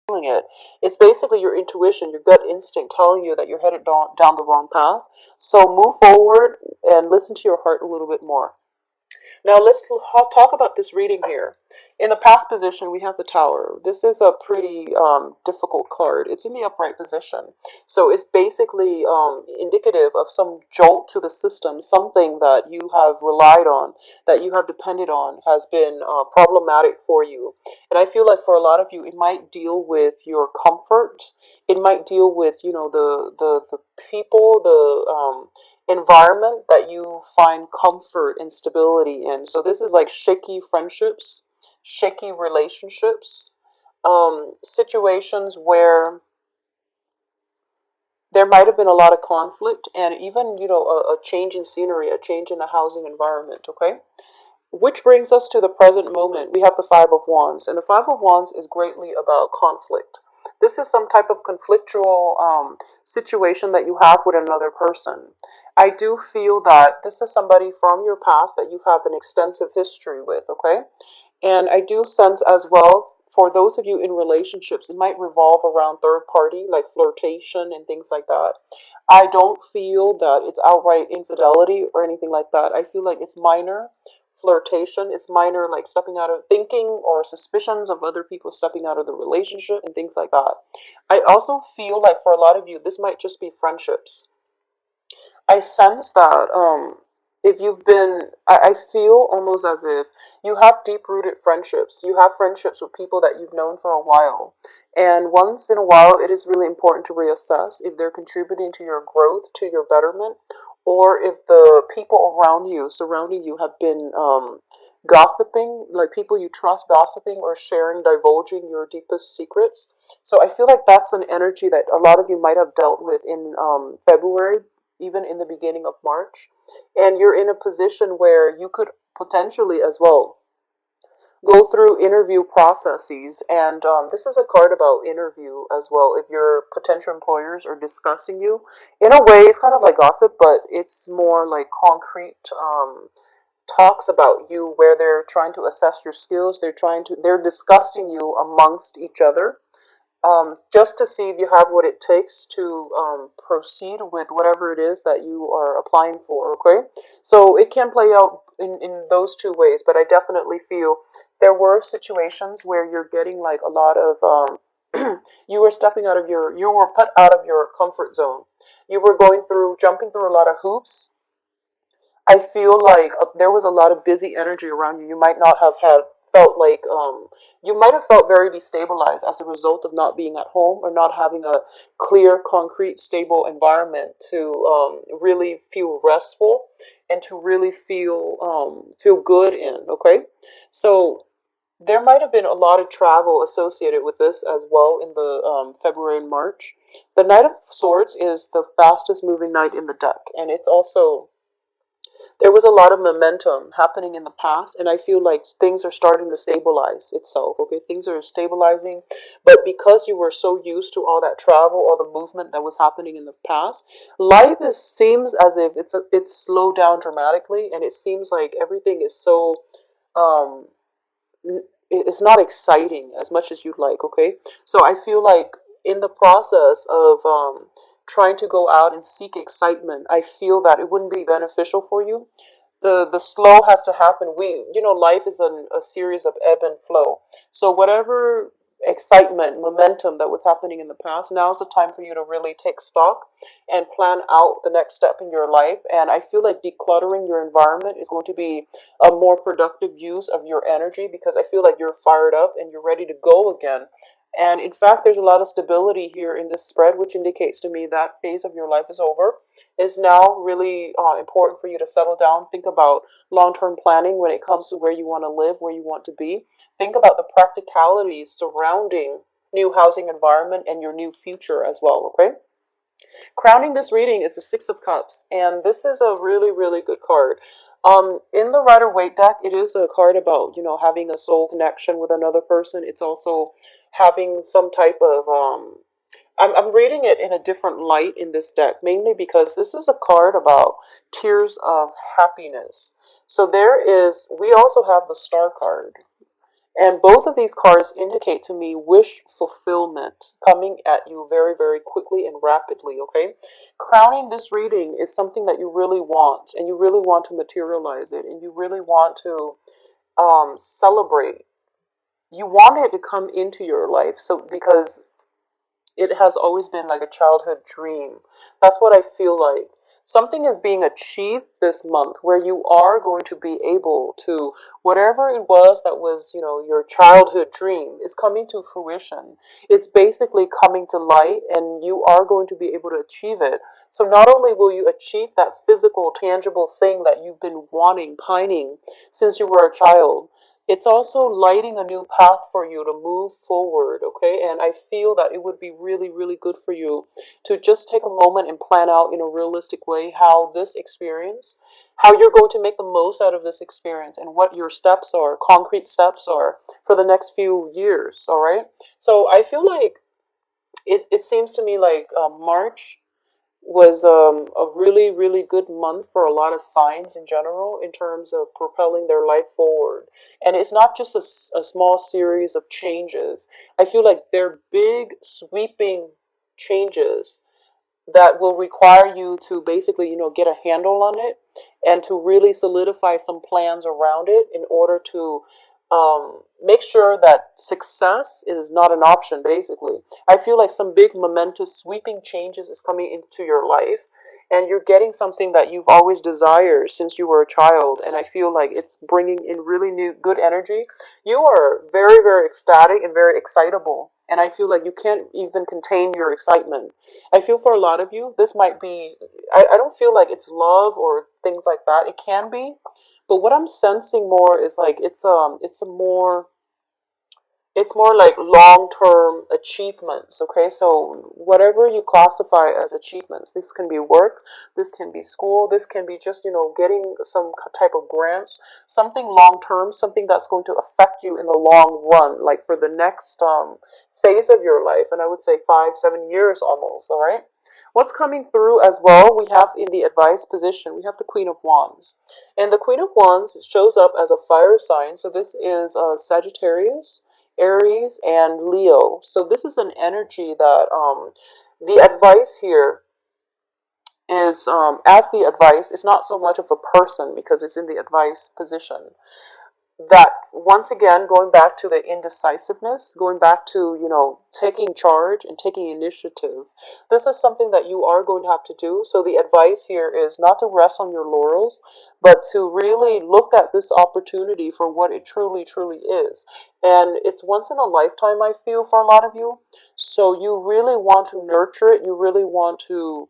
feeling it. It's basically your intuition, your gut instinct telling you that you're headed down the wrong path. So move forward and listen to your heart a little bit more. Now let's talk about this reading here. In the past position, we have the Tower. This is a pretty difficult card. It's in the upright position. So it's basically indicative of some jolt to the system, something that you have relied on, that you have depended on, has been problematic for you. And I feel like for a lot of you, it might deal with your comfort. It might deal with, the people, the environment that you find comfort and stability in. So this is like shaky friendships, shaky relationships, situations where there might have been a lot of conflict and even, a change in scenery, a change in the housing environment, okay? Which brings us to the present moment. We have the Five of Wands, and the Five of Wands is greatly about conflict. This is some type of conflictual situation that you have with another person. I do feel that this is somebody from your past that you have an extensive history with, okay? And I do sense as well, for those of you in relationships, it might revolve around third party, like flirtation and things like that. I don't feel that it's outright infidelity or anything like that. I feel like it's minor flirtation. It's minor, like stepping out of thinking or suspicions of other people stepping out of the relationship and things like that. I also feel like for a lot of you, this might just be friendships. I sense that if you've been, I feel almost as if you have deep rooted friendships. You have friendships with people that you've known for a while. And once in a while, it is really important to reassess if they're contributing to your growth, to your betterment, or if the people around you, surrounding you, have been gossiping, like people you trust gossiping or sharing, divulging your deepest secrets. So I feel like that's an energy that a lot of you might have dealt with in February, even in the beginning of March. And you're in a position where you could potentially as well go through interview processes. And this is a card about interview as well. If your potential employers are discussing you, in a way, it's kind of like gossip, but it's more like concrete talks about you where they're trying to assess your skills. They're discussing you amongst each other, just to see if you have what it takes to proceed with whatever it is that you are applying for, okay? So it can play out in those two ways, but I definitely feel there were situations where you're getting like a lot of, you were put out of your comfort zone. You were jumping through a lot of hoops. I feel like there was a lot of busy energy around you. You might not have had felt like you might have felt very destabilized as a result of not being at home or not having a clear, concrete, stable environment to really feel restful and to really feel good in. Okay, so there might have been a lot of travel associated with this as well in the February and March. The Knight of Swords is the fastest moving knight in the deck, and it's also there was a lot of momentum happening in the past, and I feel like things are starting to stabilize itself. Okay, things are stabilizing, but because you were so used to all that travel, all the movement that was happening in the past, seems as if it's slowed down dramatically, and it seems like everything is so um it's not exciting as much as you'd like. Okay, so I feel like in the process of trying to go out and seek excitement, I feel that it wouldn't be beneficial for you. The slow has to happen. Life is a series of ebb and flow. So whatever excitement, momentum that was happening in the past, now's the time for you to really take stock and plan out the next step in your life. And I feel like decluttering your environment is going to be a more productive use of your energy, because I feel like you're fired up and you're ready to go again. And in fact, there's a lot of stability here in this spread, which indicates to me that phase of your life is over. It's now really important for you to settle down, think about long term planning when it comes to where you want to live, where you want to be. Think about the practicalities surrounding new housing environment and your new future as well, okay? Crowning this reading is the Six of Cups, and this is a really, really good card. In the Rider Waite deck, it is a card about, having a soul connection with another person. It's also having some type of, I'm reading it in a different light in this deck, mainly because this is a card about tears of happiness. So we also have the Star card. And both of these cards indicate to me wish fulfillment coming at you very, very quickly and rapidly, okay? Crowning this reading is something that you really want, and you really want to materialize it, and you really want to celebrate. You want it to come into your life, so because it has always been like a childhood dream. That's what I feel like. Something is being achieved this month where you are going to be able to, whatever it was that was, your childhood dream is coming to fruition. It's basically coming to light and you are going to be able to achieve it. So not only will you achieve that physical, tangible thing that you've been wanting, pining since you were a child, it's also lighting a new path for you to move forward, okay? And I feel that it would be really, really good for you to just take a moment and plan out in a realistic way how this experience, how you're going to make the most out of this experience and what your steps are, concrete steps are for the next few years, all right? So I feel like it seems to me like March was a really, really good month for a lot of signs in general in terms of propelling their life forward. And it's not just a small series of changes. I feel like they're big, sweeping changes that will require you to basically, get a handle on it and to really solidify some plans around it in order to make sure that success is not an option, basically. I feel like some big, momentous, sweeping changes is coming into your life. And you're getting something that you've always desired since you were a child. And I feel like it's bringing in really new, good energy. You are very, very ecstatic and very excitable. And I feel like you can't even contain your excitement. I feel for a lot of you, this might be, I don't feel like it's love or things like that. It can be, but what I'm sensing more is like it's more like long-term achievements, okay? So whatever you classify as achievements, this can be work, this can be school, this can be just, getting some type of grants, something long-term, something that's going to affect you in the long run, like for the next phase of your life, and I would say 5, 7 years almost, all right? What's coming through as well, we have in the advice position, we have the Queen of Wands. And the Queen of Wands shows up as a fire sign, so this is Sagittarius, Aries, and Leo. So this is an energy that the advice here is as the advice, it's not so much of a person because it's in the advice position, that once again, going back to the indecisiveness, going back to, taking charge and taking initiative, this is something that you are going to have to do. So the advice here is not to rest on your laurels, but to really look at this opportunity for what it truly, truly is. And it's once in a lifetime, I feel, for a lot of you. So you really want to nurture it, you really want to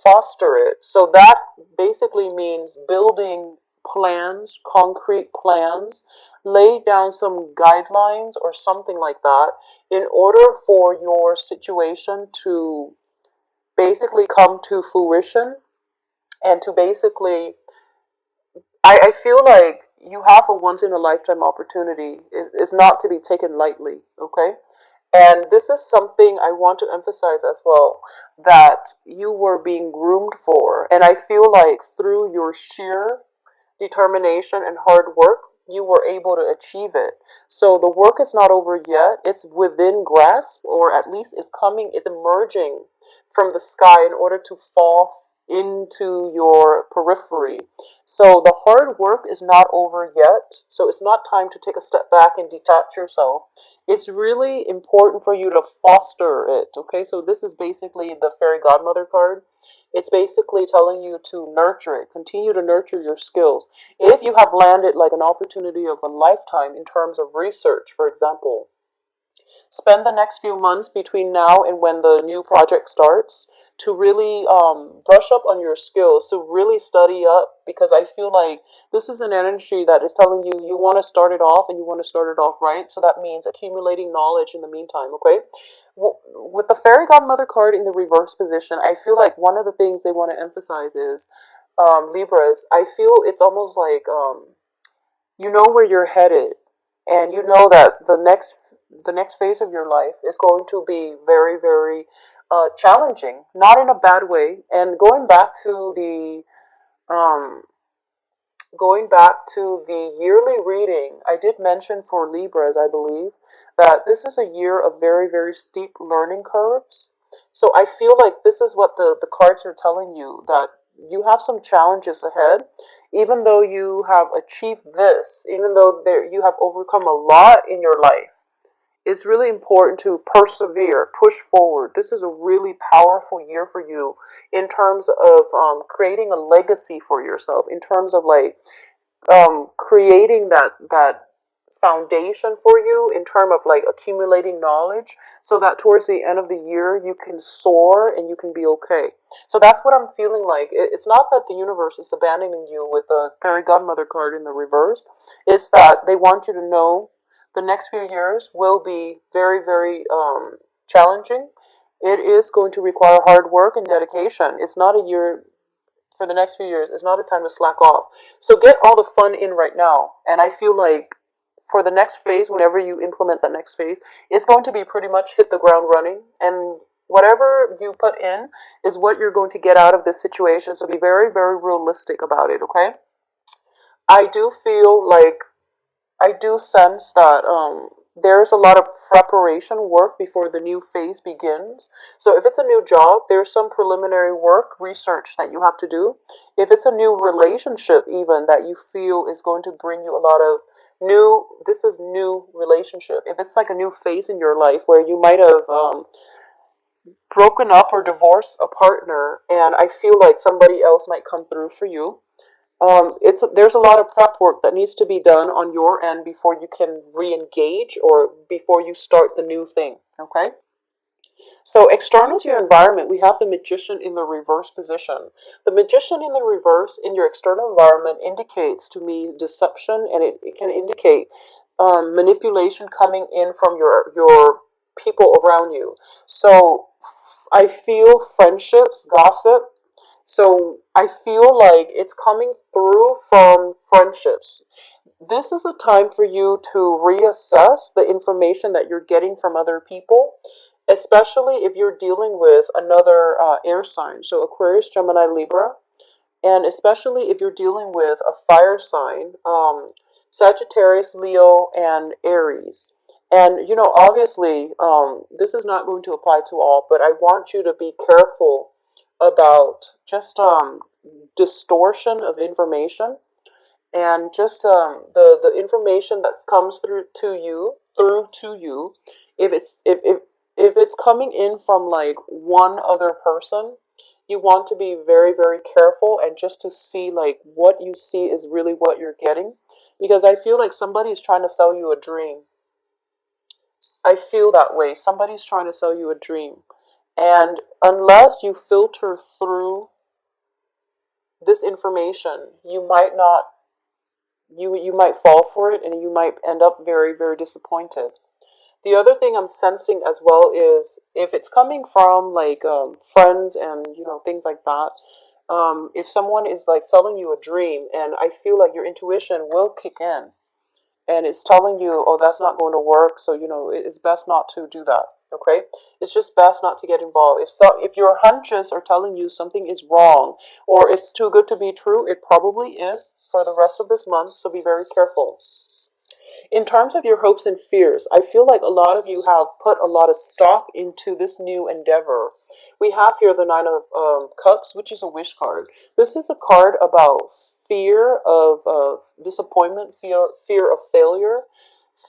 foster it. So that basically means building plans, concrete plans, lay down some guidelines or something like that in order for your situation to basically come to fruition and to basically, I feel like you have a once in a lifetime opportunity. It's not to be taken lightly, okay? And this is something I want to emphasize as well, that you were being groomed for. And I feel like through your sheer determination and hard work, you were able to achieve it. So the work is not over yet. It's within grasp, or at least it's emerging from the sky in order to fall into your periphery. So the hard work is not over yet. So it's not time to take a step back and detach yourself. It's really important for you to foster it. Okay, so this is basically the fairy godmother card. It's basically telling you to nurture it, continue to nurture your skills. If you have landed like an opportunity of a lifetime in terms of research, for example, spend the next few months between now and when the new project starts to really brush up on your skills, to really study up, because I feel like this is an energy that is telling you you want to start it off and you want to start it off right. So that means accumulating knowledge in the meantime, okay? With the fairy godmother card in the reverse position, I feel like one of the things they want to emphasize is Libras. I feel it's almost like you know where you're headed, and you know that the next phase of your life is going to be very, very challenging, not in a bad way. And going back to the um, Going back to the yearly reading, I did mention for Libras, I believe, that this is a year of very, very steep learning curves. So I feel like this is what the cards are telling you, that you have some challenges ahead. Even though you have achieved this, even though you have overcome a lot in your life, it's really important to persevere, push forward. This is a really powerful year for you in terms of creating a legacy for yourself, in terms of like creating that foundation for you in terms of like accumulating knowledge so that towards the end of the year you can soar and you can be okay. So that's what I'm feeling like. It's not that the universe is abandoning you with the fairy godmother card in the reverse. It's that they want you to know the next few years will be very, very challenging. It is going to require hard work and dedication. It's not a year for the next few years. It's not a time to slack off. So get all the fun in right now. And I feel like for the next phase, whenever you implement that next phase, it's going to be pretty much hit the ground running. And whatever you put in is what you're going to get out of this situation. So be very, very realistic about it, okay? I do feel like I do sense that there's a lot of preparation work before the new phase begins. So if it's a new job, there's some preliminary work, research that you have to do. If it's a new relationship, even that you feel is going to bring you a lot of this is new relationship. If it's like a new phase in your life where you might have broken up or divorced a partner, and I feel like somebody else might come through for you. There's a lot of prep work that needs to be done on your end before you can re-engage or before you start the new thing. Okay. So external to your environment, we have the magician in the reverse position. The magician in the reverse in your external environment indicates to me deception, and it can indicate manipulation coming in from your people around you. So I feel friendships, gossip, so I feel like it's coming through from friendships. This is a time for you to reassess the information that you're getting from other people, especially if you're dealing with another air sign. So Aquarius, Gemini, Libra, and especially if you're dealing with a fire sign, Sagittarius, Leo, and Aries. And obviously, this is not going to apply to all, but I want you to be careful about just distortion of information and just the information that comes through to you. If it's coming in from like one other person, you want to be very, very careful and just to see like what you see is really what you're getting, because I feel like somebody's trying to sell you a dream. I feel that way. Somebody's trying to sell you a dream, and unless you filter through this information, you might fall for it and you might end up very, very disappointed. The other thing I'm sensing as well is if it's coming from like friends and things like that. If someone is like selling you a dream, and I feel like your intuition will kick in, and it's telling you, oh, that's not going to work, so it's best not to do that. Okay, it's just best not to get involved. If your hunches are telling you something is wrong or it's too good to be true, it probably is for the rest of this month. So be very careful. In terms of your hopes and fears, I feel like a lot of you have put a lot of stock into this new endeavor. We have here the Nine of Cups, which is a wish card. This is a card about fear of disappointment, fear of failure,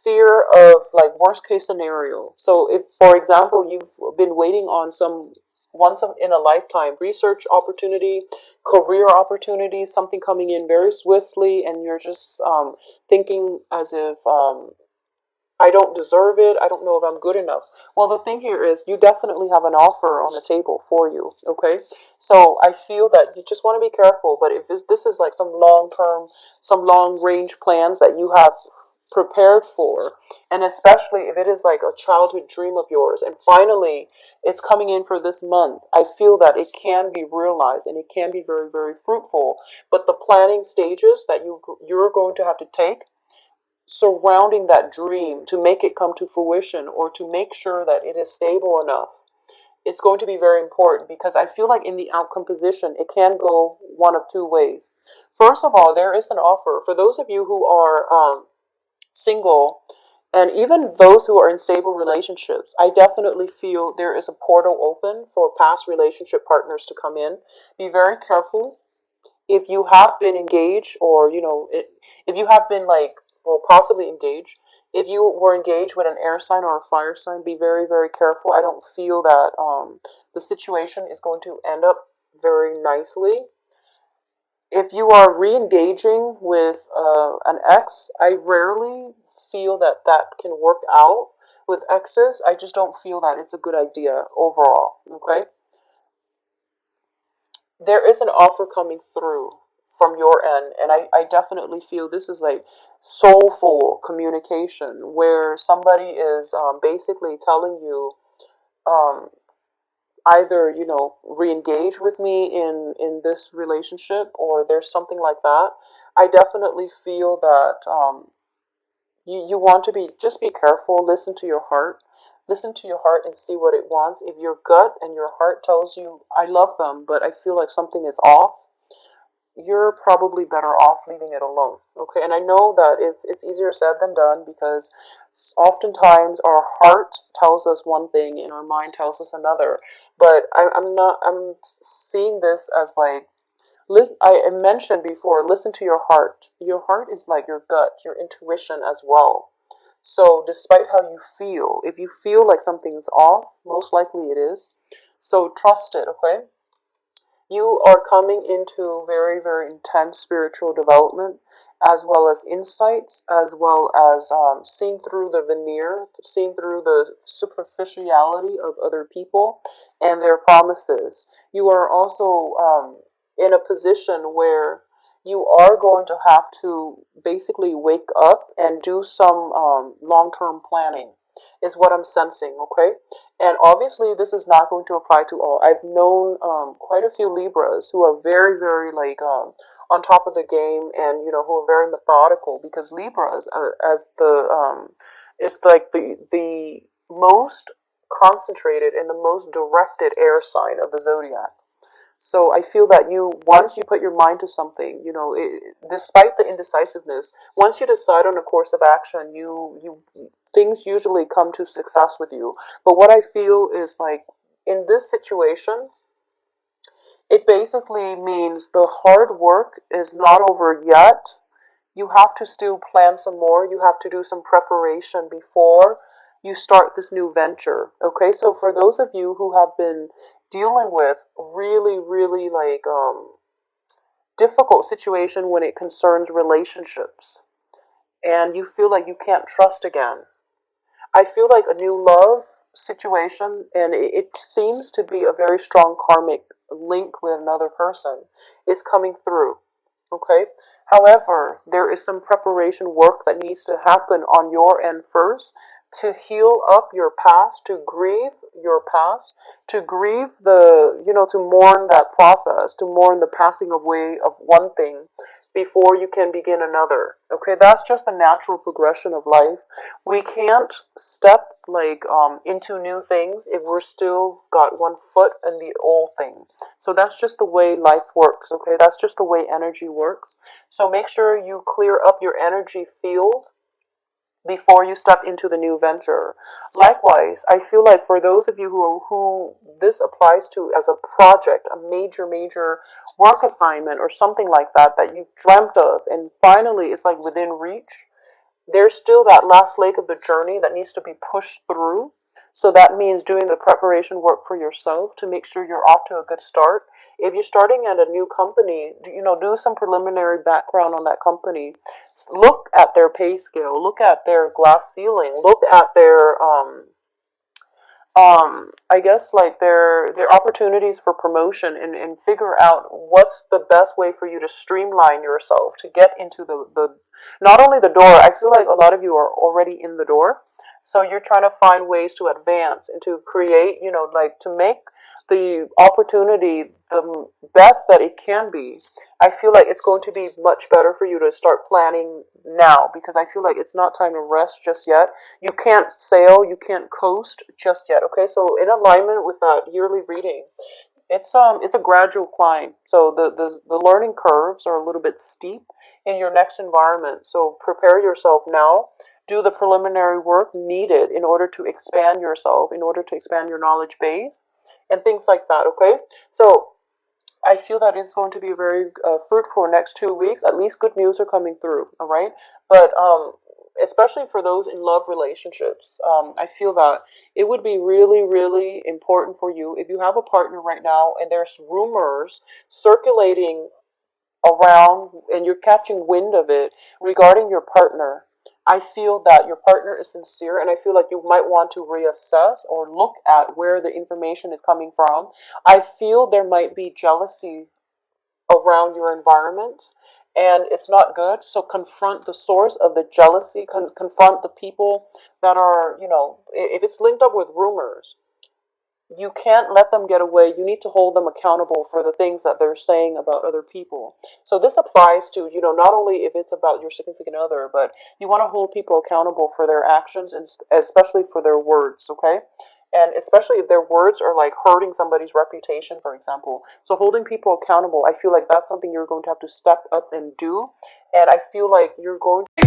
fear of like worst case scenario. So if, for example, you've been waiting on some once in a lifetime research opportunity, career opportunity, something coming in very swiftly, and you're just thinking as if I don't deserve it. I don't know if I'm good enough. Well, the thing here is you definitely have an offer on the table for you. Okay, so I feel that you just want to be careful. But if this is like some long term, some long range plans that you have prepared for, and especially if it is like a childhood dream of yours, and finally it's coming in for this month, I feel that it can be realized and it can be very, very fruitful. But the planning stages that you're going to have to take surrounding that dream to make it come to fruition or to make sure that it is stable enough, it's going to be very important, because I feel like in the outcome position, it can go one of two ways. First of all, there is an offer for those of you who are single, and even those who are in stable relationships. I definitely feel there is a portal open for past relationship partners to come in. Be very careful if you have been engaged, or if you have been like, well, possibly engaged. If you were engaged with an air sign or a fire sign, be very, very careful. I don't feel that the situation is going to end up very nicely. If you are re-engaging with an ex, I rarely feel that that can work out. With exes, I just don't feel that it's a good idea overall. Okay, there is an offer coming through from your end, and I definitely feel this is like soulful communication where somebody is basically telling you, um, either re-engage with me in this relationship, or there's something like that. I definitely feel that you want to be, just be careful. Listen to your heart. Listen to your heart and see what it wants. If your gut and your heart tells you, I love them, but I feel like something is off, you're probably better off leaving it alone. Okay, and I know that it's easier said than done, because oftentimes our heart tells us one thing and our mind tells us another. But I'm not. I'm seeing this as like, listen. I mentioned before. Listen to your heart. Your heart is like your gut, your intuition as well. So, despite how you feel, if you feel like something is off, most likely it is. So, trust it. Okay, you are coming into very, very intense spiritual development, as well as insights, as well as seeing through the veneer, seeing through the superficiality of other people and their promises. You are also in a position where you are going to have to basically wake up and do some long term planning, is what I'm sensing, okay? And obviously, this is not going to apply to all. I've known quite a few Libras who are very, very like on top of the game, and who are very methodical, because Libras, as the is like the most concentrated and the most directed air sign of the zodiac. So I feel that once you put your mind to something, despite the indecisiveness, once you decide on a course of action, things usually come to success with you. But what I feel is like, in this situation, it basically means the hard work is not over yet. You have to still plan some more. You have to do some preparation before you start this new venture. Okay, so for those of you who have been dealing with really, really like difficult situation when it concerns relationships, and you feel like you can't trust again, I feel like a new love situation, and it seems to be a very strong karmic link with another person, is coming through. Okay? However, there is some preparation work that needs to happen on your end first, to heal up your past, to grieve your past, to grieve to mourn that process, to mourn the passing away of one thing before you can begin another. Okay, that's just the natural progression of life. We can't step like into new things if we're still got one foot in the old thing. So that's just the way life works. Okay, that's just the way energy works. So make sure you clear up your energy field before you step into the new venture. Likewise, I feel like for those of you who this applies to as a project, a major, major work assignment or something like that that you've dreamt of, and finally it's like within reach, there's still that last leg of the journey that needs to be pushed through. So that means doing the preparation work for yourself to make sure you're off to a good start. If you're starting at a new company, do some preliminary background on that company. Look at their pay scale, look at their glass ceiling, look at their I guess like their opportunities for promotion, and figure out what's the best way for you to streamline yourself to get into the not only the door. I feel like a lot of you are already in the door, so you're trying to find ways to advance and to create, like to make the opportunity the best that it can be. I feel like it's going to be much better for you to start planning now, because I feel like it's not time to rest just yet. You can't sail, you can't coast just yet. Okay, so in alignment with that yearly reading, It's a gradual climb. So the learning curves are a little bit steep in your next environment. So prepare yourself now. Do the preliminary work needed in order to expand yourself, in order to expand your knowledge base, and things like that. Okay. So I feel that it's going to be very fruitful next 2 weeks. At least good news are coming through. All right, but especially for those in love relationships, I feel that it would be really, really important for you if you have a partner right now and there's rumors circulating around and you're catching wind of it regarding your partner. I feel that your partner is sincere, and I feel like you might want to reassess or look at where the information is coming from. I feel there might be jealousy around your environment, and it's not good. So confront the source of the jealousy, confront the people that are, if it's linked up with rumors, you can't let them get away. You need to hold them accountable for the things that they're saying about other people. So this applies to, not only if it's about your significant other, but you want to hold people accountable for their actions and especially for their words, okay? And especially if their words are like hurting somebody's reputation, for example. So holding people accountable, I feel like that's something you're going to have to step up and do. And I feel like you're going to